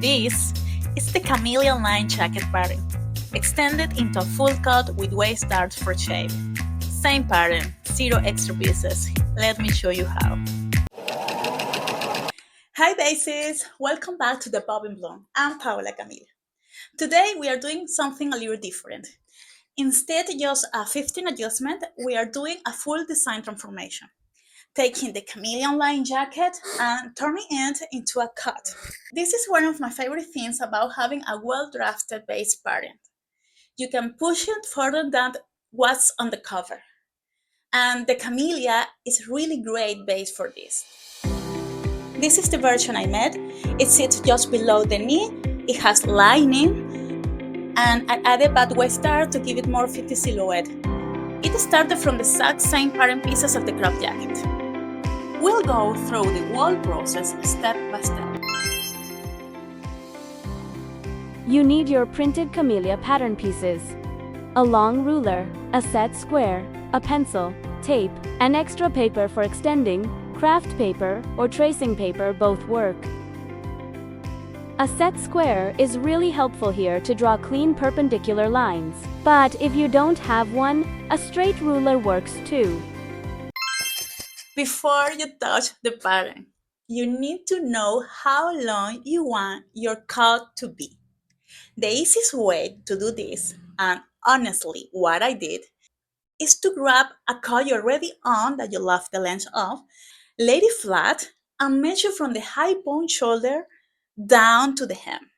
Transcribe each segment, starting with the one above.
This is the Camellia Unlined Jacket pattern, extended into a full cut with waist darts for shape. Same pattern, 0 extra pieces. Let me show you how. Hi Daisies! Welcome back to the Bobbin blog. I'm Paola Camille. Today we are doing something a little different. Instead of just a 15 adjustment, we are doing a full design transformation, taking the Camellia Unlined Jacket and turning it into a cut. This is one of my favorite things about having a well-drafted base pattern. You can push it further than what's on the cover. And the Camellia is really great base for this. This is the version I made. It sits just below the knee, it has lining, and I added bad waist dart to give it more fitted silhouette. It started from the exact same pattern pieces of the crop jacket. We'll go through the whole process step by step. You need your printed Camellia pattern pieces, a long ruler, a set square, a pencil, tape, and extra paper for extending, craft paper or tracing paper both work. A set square is really helpful here to draw clean perpendicular lines, but if you don't have one, a straight ruler works too. Before you touch the pattern, you need to know how long you want your cut to be. The easiest way to do this, and honestly what I did, is to grab a cut you're already on that you love the length of, lay it flat, and measure from the high point shoulder down to the hem.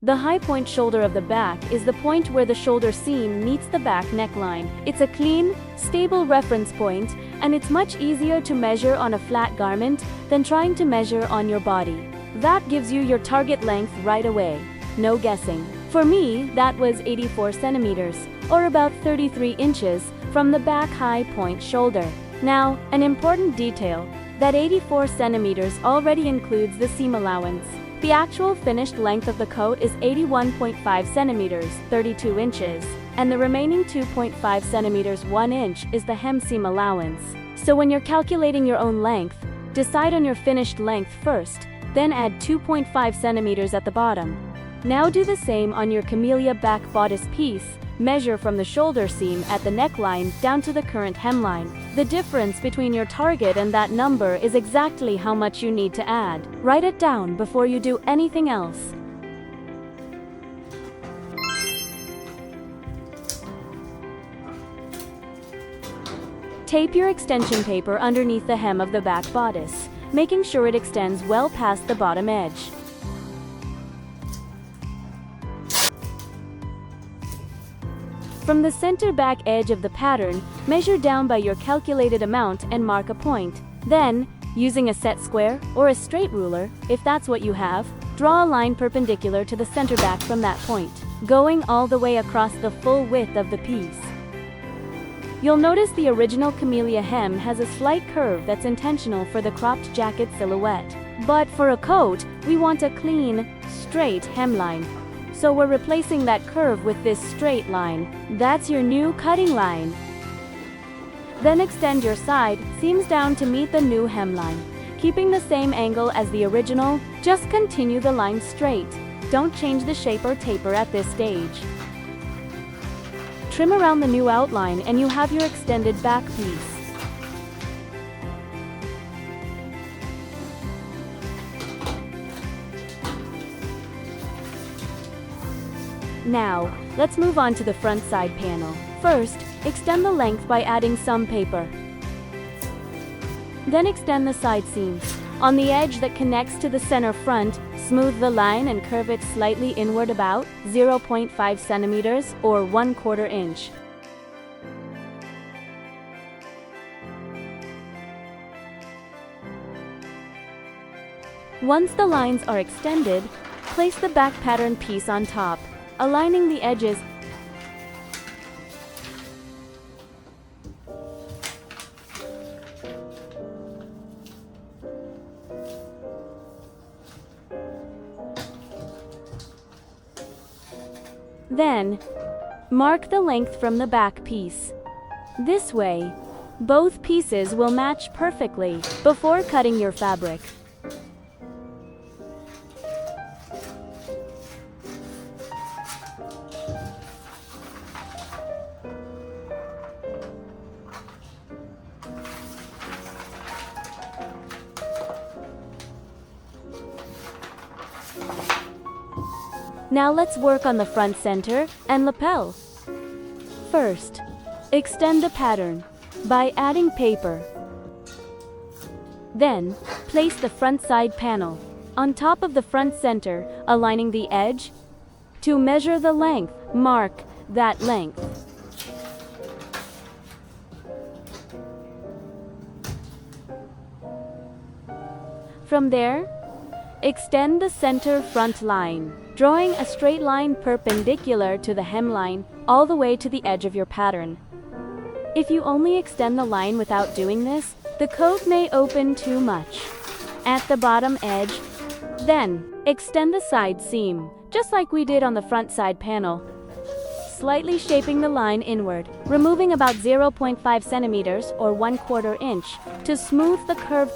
The high point shoulder of the back is the point where the shoulder seam meets the back neckline. It's a clean, stable reference point, and it's much easier to measure on a flat garment than trying to measure on your body. That gives you your target length right away. No guessing. For me, that was 84 centimeters, or about 33 inches, from the back high point shoulder. Now, an important detail, that 84 centimeters already includes the seam allowance. The actual finished length of the coat is 81.5 centimeters, 32 inches, and the remaining 2.5 centimeters, 1 inch, is the hem seam allowance. So when you're calculating your own length, decide on your finished length first, then add 2.5 centimeters at the bottom. Now do the same on your Camellia back bodice piece. Measure from the shoulder seam at the neckline down to the current hemline. The difference between your target and that number is exactly how much you need to add. Write it down before you do anything else. Tape your extension paper underneath the hem of the back bodice, making sure it extends well past the bottom edge. From the center back edge of the pattern, measure down by your calculated amount and mark a point. Then, using a set square or a straight ruler, if that's what you have, draw a line perpendicular to the center back from that point, going all the way across the full width of the piece. You'll notice the original Camellia hem has a slight curve that's intentional for the cropped jacket silhouette. But for a coat, we want a clean, straight hemline. So we're replacing that curve with this straight line. That's your new cutting line. Then extend your side seams down to meet the new hemline. Keeping the same angle as the original, just continue the line straight. Don't change the shape or taper at this stage. Trim around the new outline and you have your extended back piece. Now, let's move on to the front side panel. First, extend the length by adding some paper. Then extend the side seams. On the edge that connects to the center front, smooth the line and curve it slightly inward about 0.5 centimeters or 1/4 inch. Once the lines are extended, place the back pattern piece on top, aligning the edges. Then, mark the length from the back piece. This way, both pieces will match perfectly before cutting your fabric. Now let's work on the front center and lapel. First, extend the pattern by adding paper. Then, place the front side panel on top of the front center, aligning the edge. To measure the length, mark that length. From there, extend the center front line, drawing a straight line perpendicular to the hemline all the way to the edge of your pattern. If you only extend the line without doing this, the coat may open too much at the bottom edge. Then, extend the side seam, just like we did on the front side panel, slightly shaping the line inward, removing about 0.5 centimeters or 1/4 inch to smooth the curve.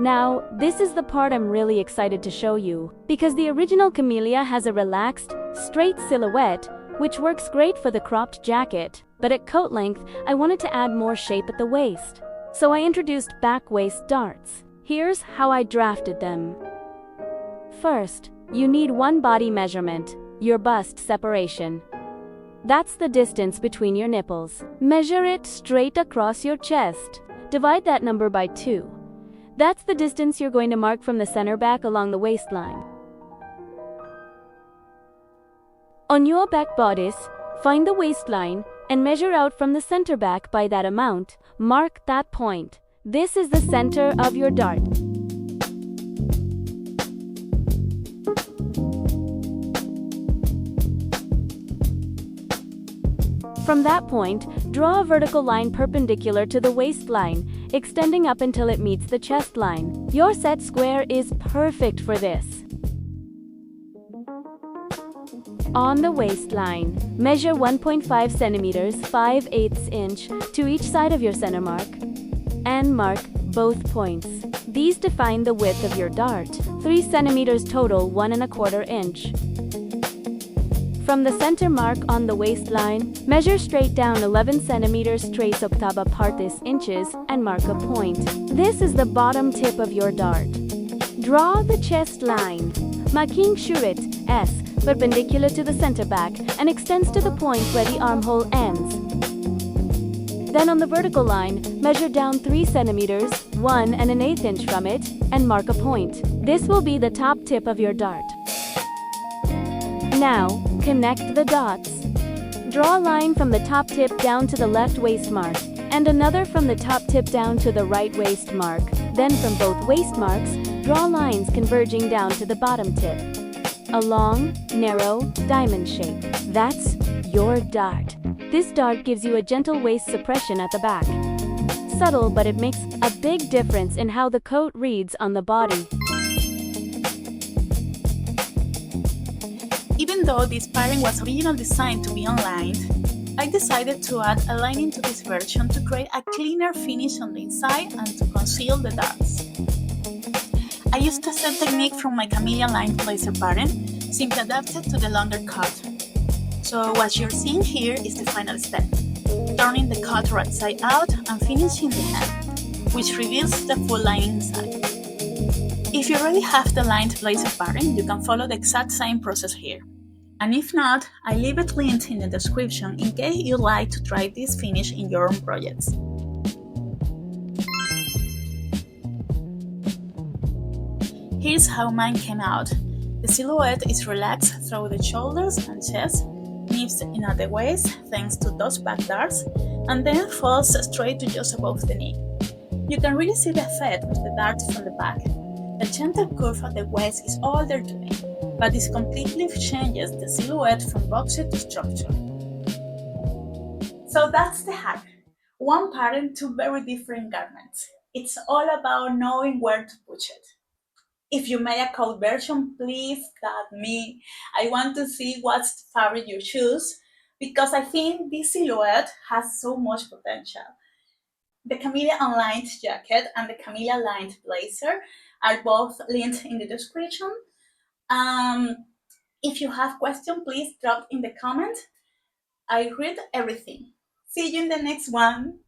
Now, this is the part I'm really excited to show you, because the original Camellia has a relaxed, straight silhouette, which works great for the cropped jacket, but at coat length, I wanted to add more shape at the waist. So I introduced back waist darts. Here's how I drafted them. First, you need one body measurement, your bust separation. That's the distance between your nipples. Measure it straight across your chest. Divide that number by 2. That's the distance you're going to mark from the center back along the waistline. On your back bodice, find the waistline and measure out from the center back by that amount. Mark that point. This is the center of your dart. From that point, draw a vertical line perpendicular to the waistline, extending up until it meets the chest line. Your set square is perfect for this. On the waistline, measure 1.5 centimeters, 5/8 inch to each side of your center mark, and mark both points. These define the width of your dart, 3 centimeters total, 1¼ inch. From the center mark on the waistline, measure straight down 11 centimeters, 3 octava partes inches, and mark a point. This is the bottom tip of your dart. Draw the chest line, making sure it S perpendicular to the center back and extends to the point where the armhole ends. Then on the vertical line, measure down 3 centimeters, 1⅛ inch from it, and mark a point. This will be the top tip of your dart. Now, connect the dots. Draw a line from the top tip down to the left waist mark, and another from the top tip down to the right waist mark. Then from both waist marks, draw lines converging down to the bottom tip. A long, narrow, diamond shape. That's your dart. This dart gives you a gentle waist suppression at the back. Subtle, but it makes a big difference in how the coat reads on the body. Even though this pattern was originally designed to be unlined, I decided to add a lining to this version to create a cleaner finish on the inside and to conceal the darts. I used the same technique from my Camellia Lined Blazer pattern, simply adapted to the longer cut. So what you're seeing here is the final step, turning the cut right side out and finishing the hem, which reveals the full lining inside. If you already have the lined blazer pattern, you can follow the exact same process here. And if not, I leave it linked in the description in case you'd like to try this finish in your own projects. Here's how mine came out. The silhouette is relaxed through the shoulders and chest, nips in at the waist thanks to those back darts, and then falls straight to just above the knee. You can really see the effect of the darts from the back. The gentle curve at the waist is all they're doing, but this completely changes the silhouette from boxy to structure. So that's the hack. One pattern, two very different garments. It's all about knowing where to put it. If you made a code version, please tag me. I want to see what fabric you choose because I think this silhouette has so much potential. The Camellia Unlined Jacket and the Camellia Lined Blazer are both linked in the description. Um, if you have questions, please drop in the comment. I read everything. See you in the next one.